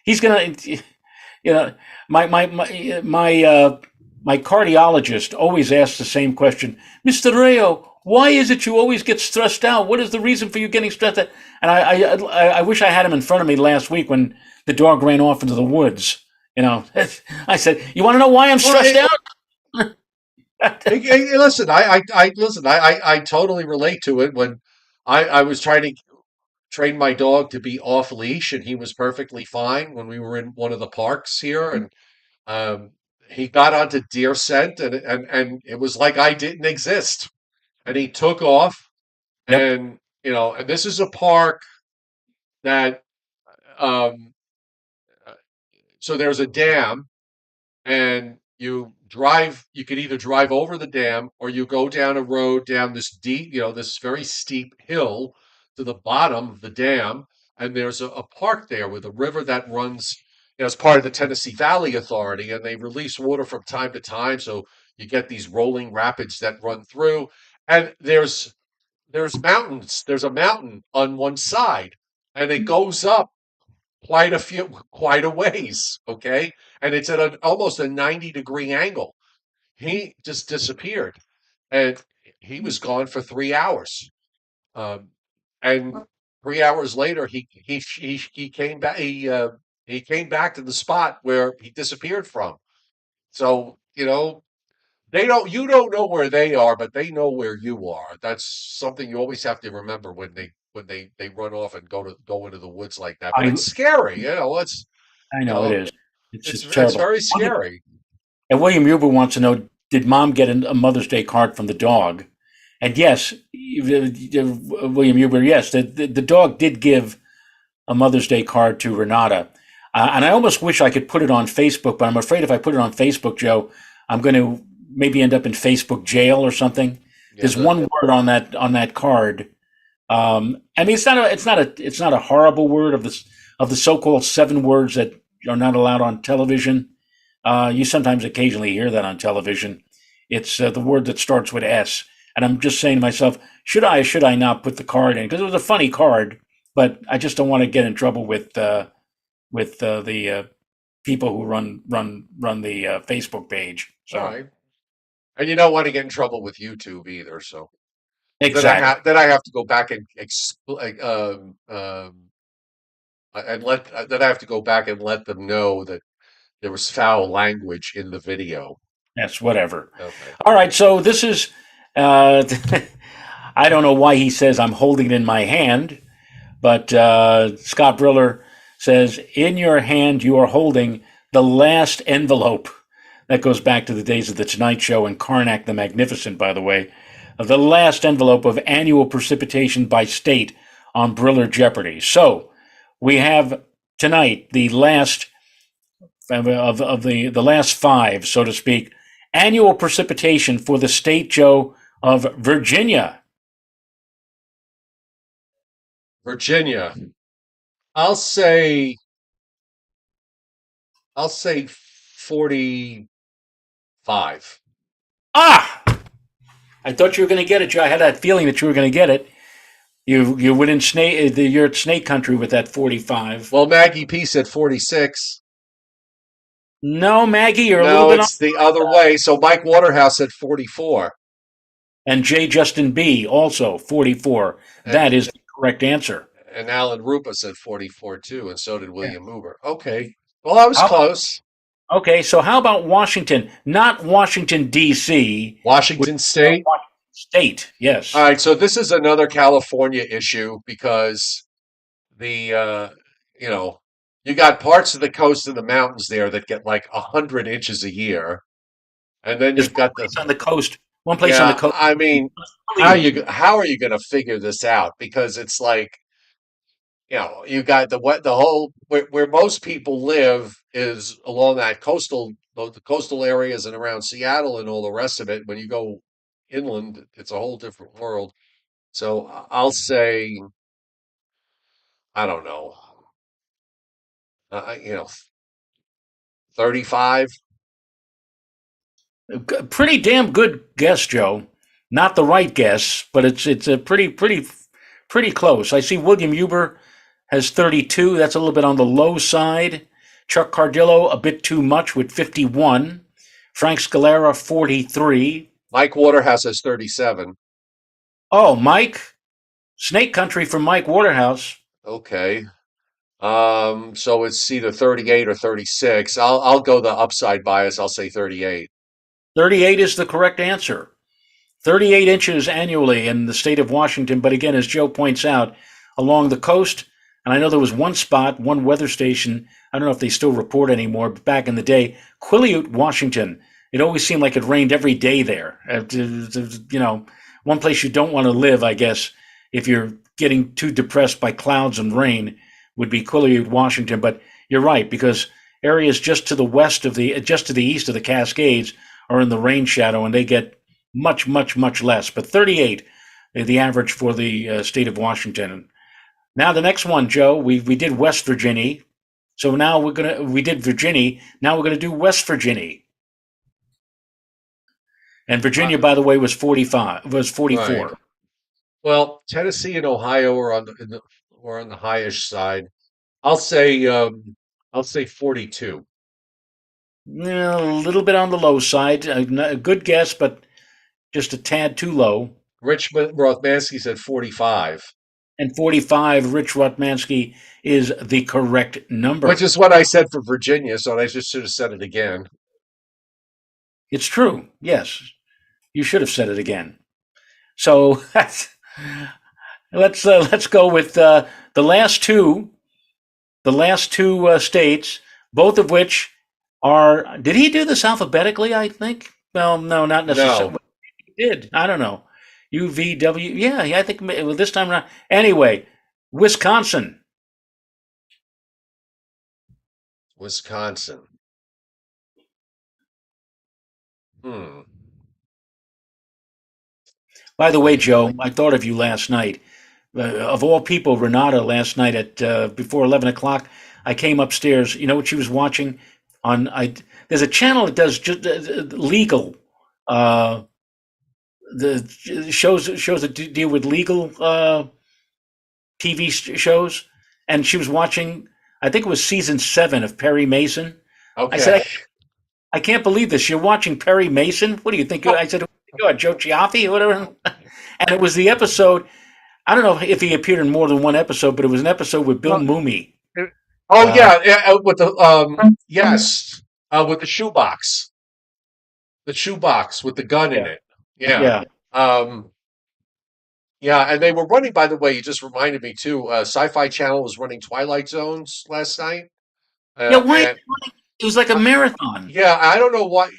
he's gonna, my cardiologist always asks the same question, Mr. Rayo, Why is it you always get stressed out? What is the reason for you getting stressed out? And I wish I had him in front of me last week when the dog ran off into the woods. You know, I said, "You want to know why I'm Well, stressed out?" listen, listen. I totally relate to it. When I was trying to train my dog to be off leash, and he was perfectly fine when we were in one of the parks here, and um, he got onto deer scent, and it was like I didn't exist, and he took off, Yep. and and this is a park that um, uh, so there's a dam, and you could either drive over the dam or you go down a road down this deep, this very steep hill to the bottom of the dam, and there's a park there with a river that runs, as part of the Tennessee Valley Authority, and they release water from time to time, so you get these rolling rapids that run through, and there's mountains. There's a mountain on one side, and it goes up quite a ways, okay? And it's at almost a 90-degree angle. He just disappeared, and he was gone for 3 hours. Um, and 3 hours later, he came back. He came back to the spot where he disappeared from. So they don't. You don't know where they are, but they know where you are. That's something you always have to remember when they run off and go into the woods like that. But I it's scary. I you know it know is. It's it's just it's terrible. very scary. And William Huber wants to know: did Mom get a Mother's Day card from the dog? And yes, William Huber, yes, the dog did give a Mother's Day card to Renata. And I almost wish I could put it on Facebook, but I'm afraid if I put it on Facebook, Joe, I'm going to maybe end up in Facebook jail or something. Yeah, There's one word on that card. I mean, it's not a horrible word of the so-called 7 words that are not allowed on television. You sometimes occasionally hear that on television. It's the word that starts with S. And I'm just saying to myself, should I not put the card in? Because it was a funny card, but I just don't want to get in trouble with the people who run the Facebook page. all So right. And you don't want to get in trouble with YouTube either. So exactly, then I have to go back and then I have to go back and let them know that there was foul language in the video. yes, whatever. Okay. All right, so this is. Uh, I don't know why he says I'm holding it in my hand, but Scott Briller says, in your hand, you are holding the last envelope. That goes back to the days of the Tonight Show and Karnak the Magnificent, by the way, of the last envelope of annual precipitation by state on Briller Jeopardy. So we have tonight the last of the last five, so to speak, annual precipitation for the state, Joe, of Virginia. Virginia. I'll say I'll say 45. Ah! I thought you were going to get it, Joe. I had that feeling that you were going to get it. You went in snake. You're at snake country with that 45. Well, Maggie P said 46. No, Maggie, you're a little No, bit on. it's the other way. So Mike Waterhouse said 44. And J. Justin B. also 44. And That is the correct answer. and Alan Rupa said 44 too, and so did Yeah. William Uber. Okay. Well, I was How, close. okay, so how about Washington? Not Washington D.C. Which Washington State. Washington State. All Yes. right, so this is another California issue because the you know, you got parts of the coast and the mountains there that get like 100 inches a year. And then There's you've got the one place on the coast. One place on the yeah, coast. I mean, how are you going to figure this out? Because it's like, you got the whole where most people live is along that the coastal areas and around Seattle and all the rest of it. When you go inland, it's a whole different world. So I'll say, I don't know, 35. Pretty damn good guess, Joe. Not the right guess, but it's a pretty close. I see William Huber has 32. That's a little bit on the low side. Chuck Cardillo a bit too much with 51. Frank Scalera 43. Mike Waterhouse has 37. Oh, Mike, Snake Country from Mike Waterhouse. Okay. So it's either 38 or 36. I'll go the upside bias. I'll say 38. 38 is the correct answer. 38 inches annually in the state of Washington. But again, as Joe points out, along the coast, and I know there was one spot, one weather station, I don't know if they still report anymore, but back in the day, Quileute, Washington, it always seemed like it rained every day there. You know, one place you don't want to live, I guess, if you're getting too depressed by clouds and rain, would be Quileute, Washington. But you're right, because areas just to the west of just to the east of the Cascades are in the rain shadow, and they get much, much, much less. But 38, the average for the state of Washington. Now the next one, Joe, we did West Virginia, so now we did Virginia. Now we're gonna do West Virginia, and Uh, Virginia, by the way, was 45, was right. 44. Well, Tennessee and Ohio are on the highish side. I'll say I'll say 42. Yeah, a little bit on the low side. A good guess, but just a tad too low. Richmond Rothmansky said 45, And 45, Rich Rotmansky is the correct which number. is what I said for Virginia, so I just should have said it again. It's true. Yes, you should have said it again. So let's go with the last two. The last two states, both of which are. Did he do this alphabetically? I think. Well, no, not No, necessarily. He did. I don't know. UVW. Yeah, I think well, this time around. Anyway, Wisconsin. Wisconsin. Hmm. By the way, I Joe, I thought of you last night. Of all people, Renata last night at before 11 o'clock. I came upstairs. You know what she was watching on? There's a channel that does just legal. Uh, the shows that deal with legal TV shows, and she was watching. I think it was season 7 of Perry Mason. I said, okay. I can't believe this. You're watching Perry Mason. What do you think? I said, "Oh, Joe Chiaffi or whatever." And it was the episode. I don't know if he appeared in more than one episode, but it was an episode with Bill Well, Mooney. oh Uh, yeah, yeah, with the yes, with the shoebox with the gun in yeah, it. Yeah. yeah, Um, yeah, and they were running, by the way, you just reminded me too. Sci-Fi Channel was running Twilight Zones last night. yeah. Why? And It was like a marathon. yeah, I don't know why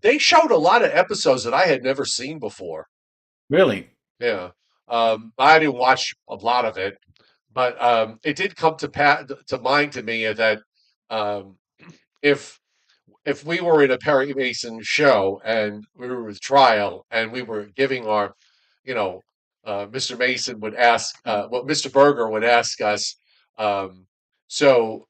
they showed a lot of episodes that I had never seen before. Really? Yeah. I didn't watch a lot of it, but it did come to mind to me that um, if we were in a Perry Mason show and we were with trial and we were giving our, you know, Mr. Mason would ask, what Mr. Berger would ask us, um, so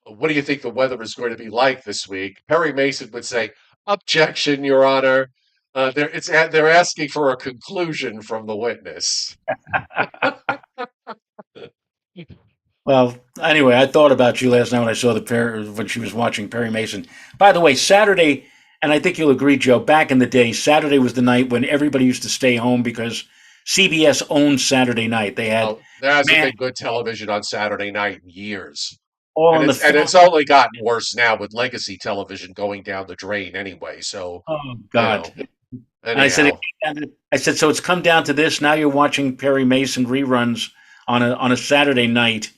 what do you think the weather is going to be like this week? Perry Mason would say, "Objection, Your Honor. They're asking for a conclusion from the witness." Well, anyway, I thought about you last night when I saw when she was watching Perry Mason. By the way, Saturday, and I think you'll agree, Joe. Back in the day, Saturday was the night when everybody used to stay home because CBS owned Saturday night. They had Oh, there hasn't man been good television on Saturday night in years. all And on the it's film. only gotten worse now with legacy television going down the drain anyway. So, Oh you God! know, And anyhow. I said, so it's come down to this. Now you're watching Perry Mason reruns on a Saturday night.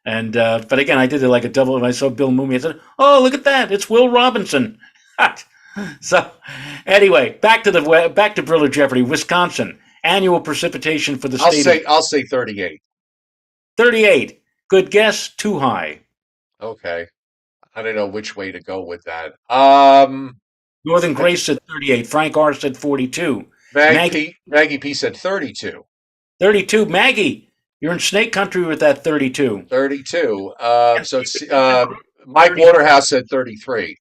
And but again, I did it like a double. When I saw Bill Mooney, I said, "Oh, look at that! It's Will Robinson." So anyway, back to Briller Jeopardy. Wisconsin annual precipitation for the state of I'll say 38. 38. Good guess. Too high. Okay. I don't know which way to go with that. Northern Grace said 38. Frank R said 42. Maggie Maggie P said 32. 32. Maggie, you're in Snake Country with that 32. 32. And So it's Mike 30 Waterhouse said 33.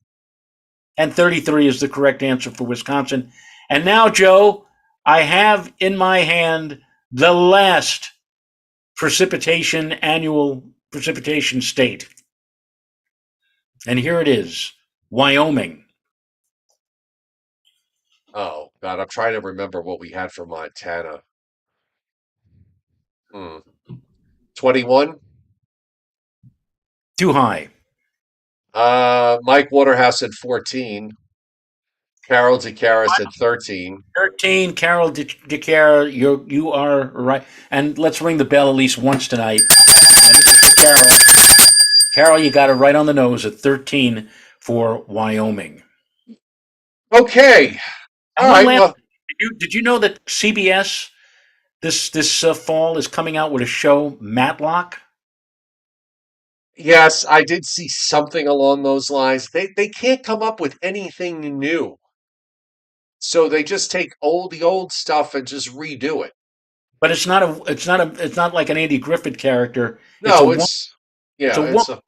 and 33 is the correct answer for Wisconsin. And now, Joe, I have in my hand the last annual precipitation state. And here it is, Wyoming. Oh God, I'm trying to remember what we had for Montana. Hmm. 21. Too high. Mike Waterhouse at 14. Carol DeCara at 13. 13, Carol DeCara, you are right. And let's ring the bell at least once tonight. And this is for Carol. Carol, you got it right on the nose at 13 for Wyoming. Okay. And All one right. last, Well, did you know that CBS this fall is coming out with a show, Matlock? yes, I did see something along those lines. They can't come up with anything new. So they just take the old stuff and just redo it. But it's not like an Andy Griffith character. It's a No, woman. It's a yeah, woman, it's a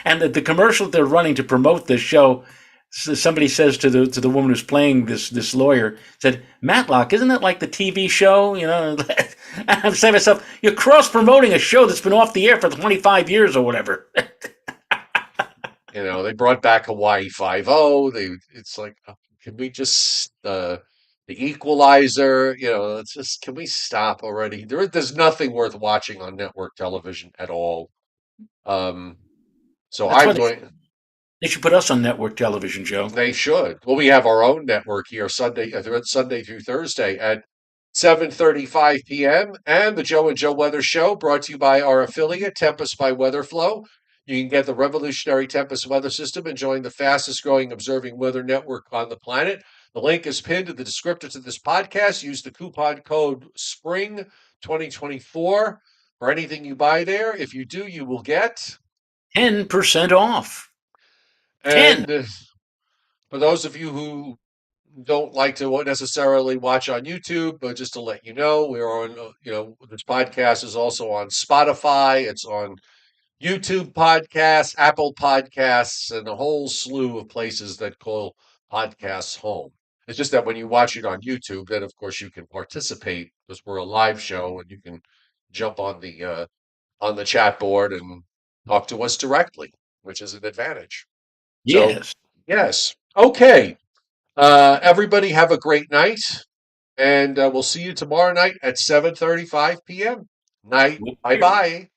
and the commercial they're running to promote this show. Somebody says to the woman who's playing this lawyer, said, Matlock, isn't that like the TV show? I'm saying to myself, you're cross promoting a show that's been off the air for 25 years or whatever. they brought back Hawaii 5-0. It's like, can we just the Equalizer, it's just, can we stop already? There's nothing worth watching on network television at all. Um, so That's why I'm going. they should put us on network television, Joe. They should. Well, we have our own network here Sunday through Thursday at 7:35 p.m. and the Joe and Joe Weather Show, brought to you by our affiliate Tempest by Weatherflow. You can get the revolutionary Tempest weather system and join the fastest growing observing weather network on the planet. The link is pinned to the descriptor to this podcast. Use the coupon code SPRING 2024 for anything you buy there. If you do, you will get 10% off. 10. and for those of you who don't like to necessarily watch on YouTube, but just to let you know, we're on, this podcast is also on Spotify. It's on YouTube Podcasts, Apple Podcasts, and a whole slew of places that call podcasts home. It's just that when you watch it on YouTube, then of course you can participate because we're a live show and you can jump on the chat board and talk to us directly, which is an advantage. So, Yes. yes. Okay. Everybody have a great night, and we'll see you tomorrow night at 7:35 p.m. Night. We'll Bye bye.